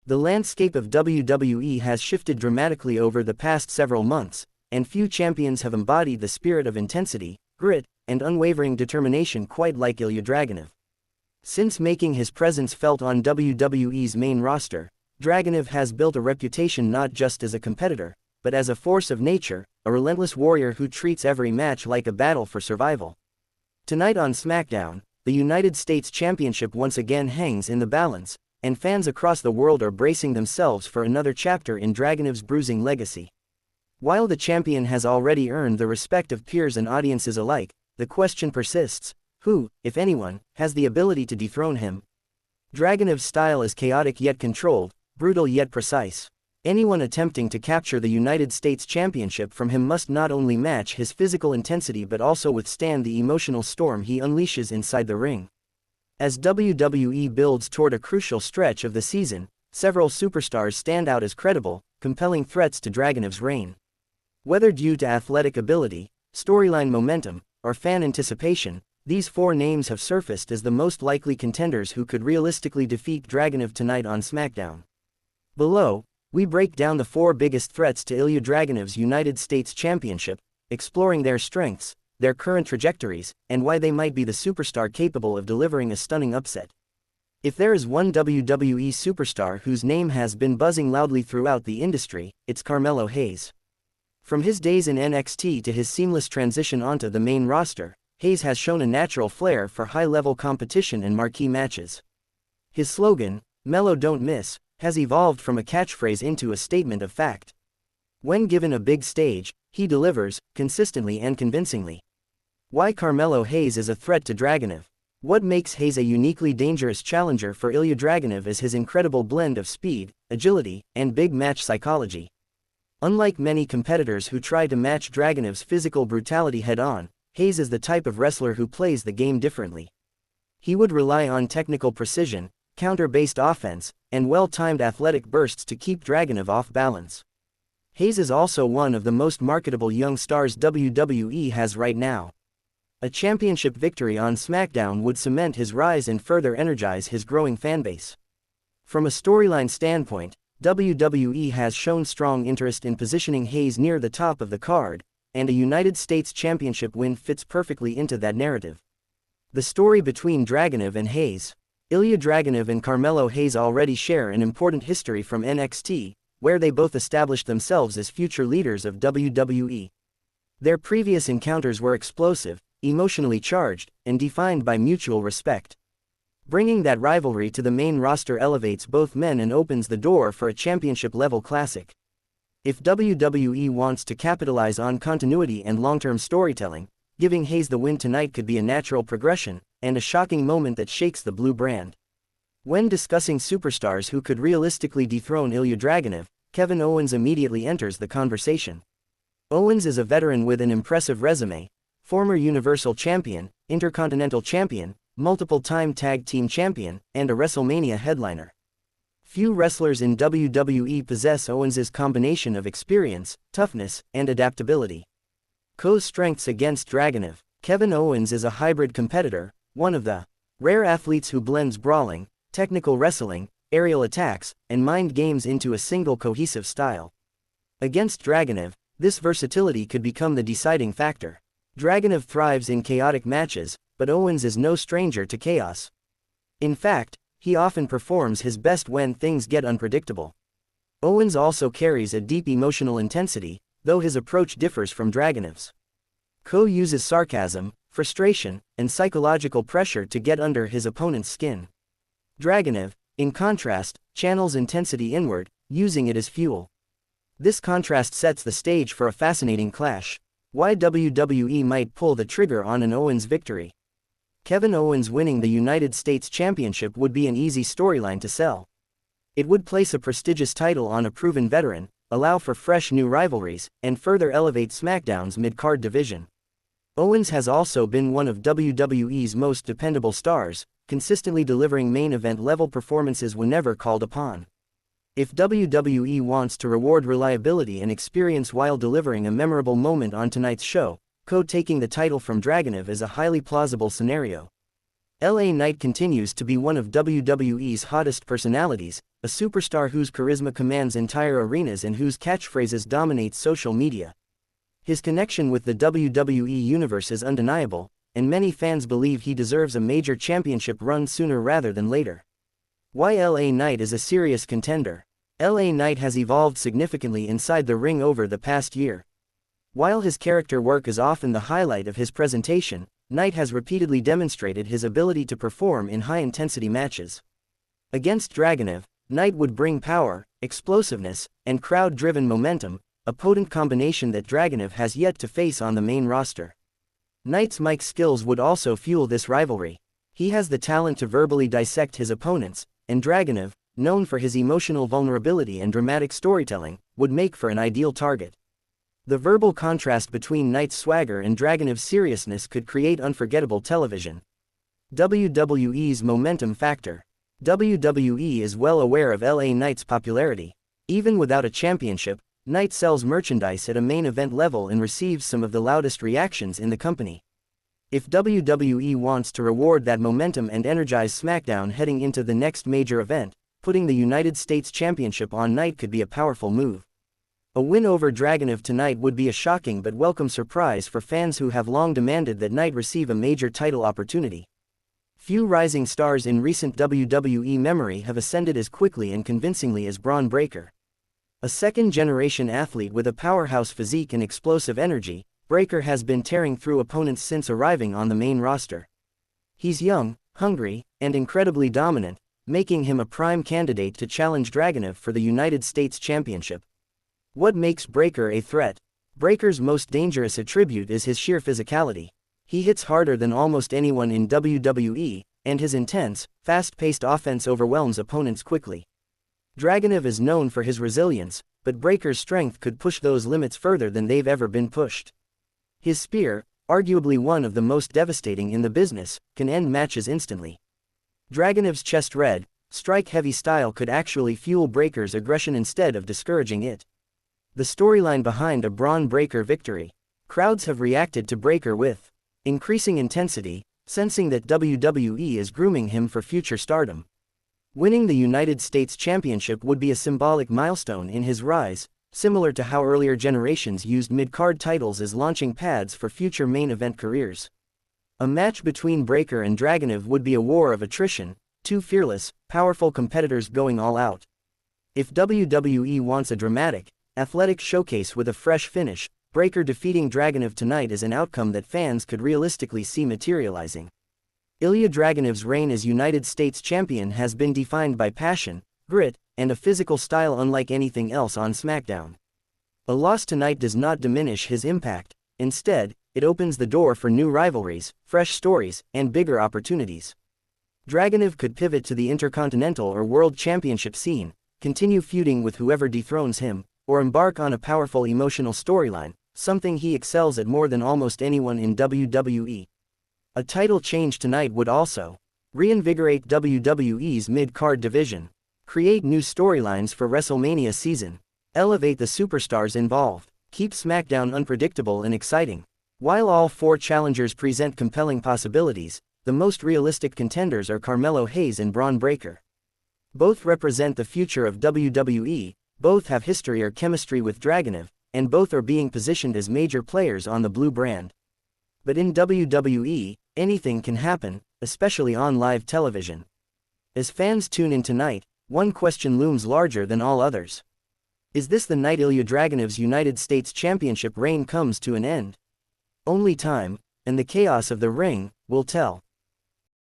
The landscape of WWE has shifted dramatically over the past several months, and few champions have embodied the spirit of intensity, grit, and unwavering determination quite like Ilja Dragunov. Since making his presence felt on WWE's main roster, Dragunov has built a reputation not just as a competitor, but as a force of nature, a relentless warrior who treats every match like a battle for survival. Tonight on SmackDown, the United States Championship once again hangs in the balance, and fans across the world are bracing themselves for another chapter in Dragunov's bruising legacy. While the champion has already earned the respect of peers and audiences alike, the question persists: who, if anyone, has the ability to dethrone him? Dragunov's style is chaotic yet controlled, brutal yet precise. Anyone attempting to capture the United States Championship from him must not only match his physical intensity but also withstand the emotional storm he unleashes inside the ring. As WWE builds toward a crucial stretch of the season, several superstars stand out as credible, compelling threats to Dragunov's reign. Whether due to athletic ability, storyline momentum, or fan anticipation, these four names have surfaced as the most likely contenders who could realistically defeat Dragunov tonight on SmackDown. Below, we break down the four biggest threats to Ilja Dragunov's United States Championship, exploring their strengths, their current trajectories, and why they might be the superstar capable of delivering a stunning upset. If there is one WWE superstar whose name has been buzzing loudly throughout the industry, it's Carmelo Hayes. From his days in NXT to his seamless transition onto the main roster, Hayes has shown a natural flair for high-level competition and marquee matches. His slogan, "Melo don't miss," has evolved from a catchphrase into a statement of fact. When given a big stage, he delivers, consistently and convincingly. Why Carmelo Hayes is a threat to Dragunov? What makes Hayes a uniquely dangerous challenger for Ilja Dragunov is his incredible blend of speed, agility, and big match psychology. Unlike many competitors who try to match Dragunov's physical brutality head-on, Hayes is the type of wrestler who plays the game differently. He would rely on technical precision, counter-based offense, and well-timed athletic bursts to keep Dragunov off balance. Hayes is also one of the most marketable young stars WWE has right now. A championship victory on SmackDown would cement his rise and further energize his growing fanbase. From a storyline standpoint, WWE has shown strong interest in positioning Hayes near the top of the card, and a United States Championship win fits perfectly into that narrative. The story between Dragunov and Hayes. Ilja Dragunov and Carmelo Hayes already share an important history from NXT, where they both established themselves as future leaders of WWE. Their previous encounters were explosive, emotionally charged, and defined by mutual respect. Bringing that rivalry to the main roster elevates both men and opens the door for a championship-level classic. If WWE wants to capitalize on continuity and long-term storytelling, giving Hayes the win tonight could be a natural progression, and a shocking moment that shakes the blue brand. When discussing superstars who could realistically dethrone Ilja Dragunov, Kevin Owens immediately enters the conversation. Owens is a veteran with an impressive resume: former Universal Champion, Intercontinental Champion, multiple-time Tag Team Champion, and a WrestleMania headliner. Few wrestlers in WWE possess Owens' combination of experience, toughness, and adaptability. Co's strengths against Dragunov. Kevin Owens is a hybrid competitor, one of the rare athletes who blends brawling, technical wrestling, aerial attacks, and mind games into a single cohesive style. Against Dragunov, this versatility could become the deciding factor. Dragunov thrives in chaotic matches, but Owens is no stranger to chaos. In fact, he often performs his best when things get unpredictable. Owens also carries a deep emotional intensity, though his approach differs from Dragunov's. Co uses sarcasm, frustration, and psychological pressure to get under his opponent's skin. Dragunov, in contrast, channels intensity inward, using it as fuel. This contrast sets the stage for a fascinating clash. Why WWE might pull the trigger on an Owens victory. Kevin Owens winning the United States Championship would be an easy storyline to sell. It would place a prestigious title on a proven veteran, allow for fresh new rivalries, and further elevate SmackDown's mid-card division. Owens has also been one of WWE's most dependable stars, consistently delivering main event-level performances whenever called upon. If WWE wants to reward reliability and experience while delivering a memorable moment on tonight's show, Co taking the title from Dragunov is a highly plausible scenario. LA Knight continues to be one of WWE's hottest personalities, a superstar whose charisma commands entire arenas and whose catchphrases dominate social media. His connection with the WWE Universe is undeniable, and many fans believe he deserves a major championship run sooner rather than later. Why LA Knight is a serious contender? LA Knight has evolved significantly inside the ring over the past year. While his character work is often the highlight of his presentation, Knight has repeatedly demonstrated his ability to perform in high-intensity matches. Against Dragunov, Knight would bring power, explosiveness, and crowd-driven momentum, a potent combination that Dragunov has yet to face on the main roster. Knight's mic skills would also fuel this rivalry. He has the talent to verbally dissect his opponents, and Dragunov, known for his emotional vulnerability and dramatic storytelling, would make for an ideal target. The verbal contrast between Knight's swagger and Dragunov's seriousness could create unforgettable television. WWE's momentum factor. WWE is well aware of LA Knight's popularity. Even without a championship, Knight sells merchandise at a main event level and receives some of the loudest reactions in the company. If WWE wants to reward that momentum and energize SmackDown heading into the next major event, putting the United States Championship on Knight could be a powerful move. A win over Dragunov tonight would be a shocking but welcome surprise for fans who have long demanded that Knight receive a major title opportunity. Few rising stars in recent WWE memory have ascended as quickly and convincingly as Bron Breakker. A second-generation athlete with a powerhouse physique and explosive energy, Breakker has been tearing through opponents since arriving on the main roster. He's young, hungry, and incredibly dominant, making him a prime candidate to challenge Dragunov for the United States Championship. What makes Breakker a threat? Breakker's most dangerous attribute is his sheer physicality. He hits harder than almost anyone in WWE, and his intense, fast-paced offense overwhelms opponents quickly. Dragunov is known for his resilience, but Breakker's strength could push those limits further than they've ever been pushed. His spear, arguably one of the most devastating in the business, can end matches instantly. Dragunov's chest-red, strike-heavy style could actually fuel Breakker's aggression instead of discouraging it. The storyline behind a Bron Breakker victory. Crowds have reacted to Breakker with increasing intensity, sensing that WWE is grooming him for future stardom. Winning the United States Championship would be a symbolic milestone in his rise, similar to how earlier generations used mid-card titles as launching pads for future main event careers. A match between Breakker and Dragunov would be a war of attrition, two fearless, powerful competitors going all out. If WWE wants a dramatic, athletic showcase with a fresh finish, Breakker defeating Dragunov tonight is an outcome that fans could realistically see materializing. Ilja Dragunov's reign as United States Champion has been defined by passion, grit, and a physical style unlike anything else on SmackDown. A loss tonight does not diminish his impact, instead, it opens the door for new rivalries, fresh stories, and bigger opportunities. Dragunov could pivot to the Intercontinental or World Championship scene, continue feuding with whoever dethrones him, or embark on a powerful emotional storyline, something he excels at more than almost anyone in WWE. A title change tonight would also reinvigorate WWE's mid-card division, create new storylines for WrestleMania season, elevate the superstars involved, keep SmackDown unpredictable and exciting. While all four challengers present compelling possibilities, the most realistic contenders are Carmelo Hayes and Bron Breakker. Both represent the future of WWE, both have history or chemistry with Dragunov, and both are being positioned as major players on the blue brand. But in WWE, anything can happen, especially on live television. As fans tune in tonight, one question looms larger than all others. Is this the night Ilja Dragunov's United States Championship reign comes to an end? Only time, and the chaos of the ring, will tell.